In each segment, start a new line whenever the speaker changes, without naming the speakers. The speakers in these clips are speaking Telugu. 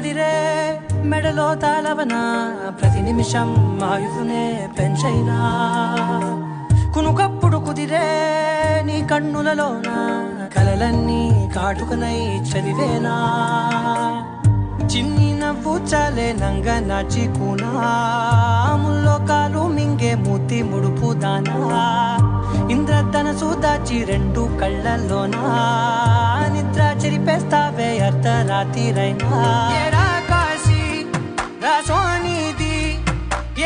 కుదిరే మెడలో తాళవన ప్రతి నిమిషం ఆయుధునే పెంచైనా కునుకప్పుడు కుదిరే నీ కన్నులలోన కలలన్నీ కాటుకనై చదివేనా చిన్ని నవ్వు చాలే నంగ నాచి కూనాముల్లో కాలు మింగే మూతి ముడుపు దానా ఇంద్రధనసు దాచి రెండు కళ్ళల్లోనా నిద్ర చెరిపేస్తావే అర్ధరాత్రిరైనా ఏడా కాశీ రాసోనిది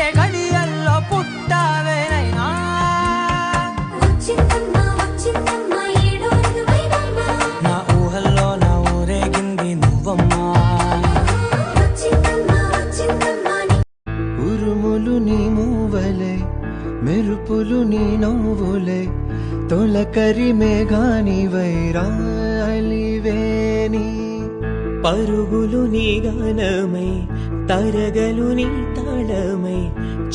ఏ గడియల్లో పుట్టావేనైనా నా ఊహల్లో నా ఊరేగింది నువ్వమ్మా ఉరుములు నీ మూవలే మెరుపులు నీ నవ్వులే తొలకరి మేఘాని వైరాలివేని
పరుగులు నీ గానమై తరగలు నీ తాళమై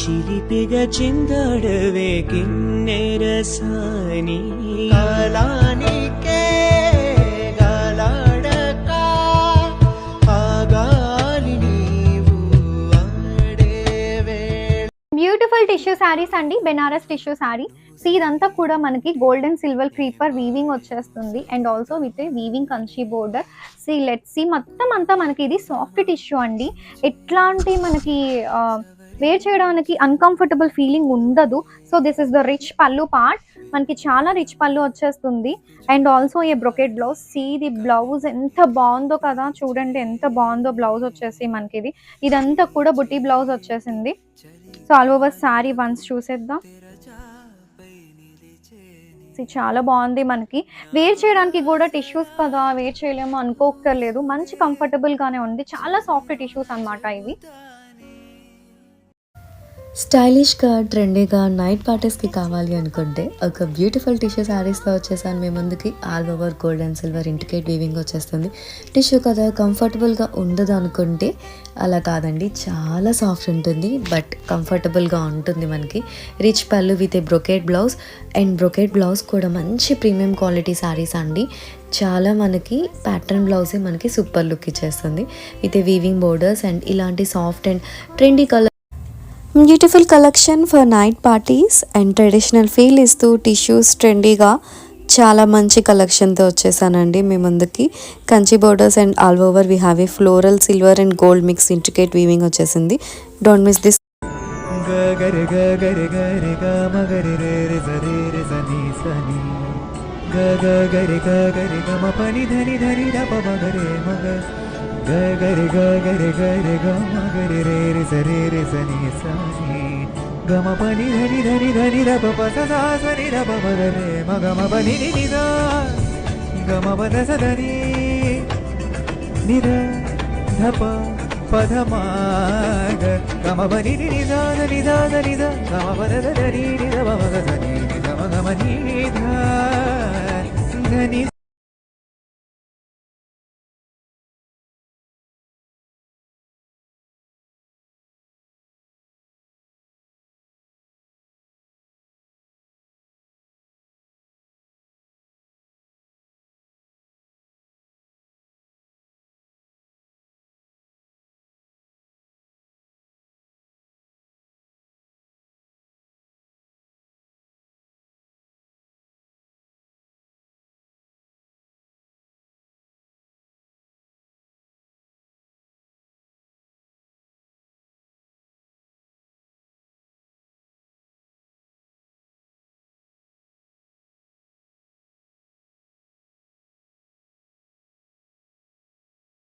చిలిపిగా చిందాడవే కిన్నెరసాని
కాలానికే గాలాడక ఆగాలి నీవు ఆడేవే.
బ్యూటిఫుల్ టిష్యూ శారీస్ అండి, బెనారస్ టిష్యూ శారీ. ఇదంతా కూడా మనకి గోల్డెన్ సిల్వర్ క్రీపర్ వీవింగ్ వచ్చేస్తుంది and also with weaving Kanchi border. Let's see మొత్తం అంతా మనకి ఇది సాఫ్ట్ టిష్యూ అండి. ఎట్లాంటి మనకి వేర్ చేయడానికి అన్కంఫర్టబుల్ ఫీలింగ్ ఉండదు. So this is the rich పళ్ళు పార్ట్. మనకి చాలా రిచ్ పళ్ళు వచ్చేస్తుంది and also a brocade blouse. The blouse ఎంత బాగుందో కదా, చూడండి ఎంత బాగుందో బ్లౌజ్ వచ్చేసి మనకి ఇదంతా కూడా బుట్టి బ్లౌజ్ వచ్చేసింది. So all over sari once చూసేద్దాం. చాలా బాగుంది. మనకి వేర్ చేయడానికి కూడా టిష్యూస్ కదా, వేర్ చేయలేము అనుకోక్కర్లేదు, మంచి కంఫర్టబుల్ గానే ఉంది. చాలా సాఫ్ట్ టిష్యూస్ అన్నమాట ఇవి.
స్టైలిష్గా ట్రెండీగా నైట్ పార్టీస్కి కావాలి అనుకుంటే ఒక బ్యూటిఫుల్ టిష్యూ శారీస్తో వచ్చేసాను మీ ముందుకి. All over gold and silver intricate weaving వచ్చేస్తుంది. టిష్యూ కదా కంఫర్టబుల్గా ఉండదు అనుకుంటే అలా కాదండి, చాలా సాఫ్ట్ ఉంటుంది బట్ కంఫర్టబుల్గా ఉంటుంది. మనకి రిచ్ పళ్ళు with a brocade blouse and brocade blouse కూడా మంచి ప్రీమియం క్వాలిటీ శారీస్ అండి. చాలా మనకి ప్యాటర్న్ బ్లౌజే మనకి సూపర్ లుక్ ఇచ్చేస్తుంది with a weaving borders and ఇలాంటి soft and trendy colour. Beautiful collection for night parties and traditional feel ఇస్తూ టిష్యూస్ ట్రెండీగా చాలా మంచి కలెక్షన్తో వచ్చేసానండి మీ ముందుకి. Kanchi borders and all over we have a floral silver and gold mix intricate weaving వచ్చేసింది. Don't miss this.
గరి గరి గరి గమ గరి రే రి సరి రి సని సని గమ పని ధని ధని ధని ర ప స స సని ర ప మ రే మ గమ పని ని ని ద గమ పద స ధని ని ర ధ ప ప ధ మ గ గమ పని ని ని ద ని ద ని ద గమ పద ద ని ని ద ప మ గ ధని ని ద మ గమ ని ధ ధని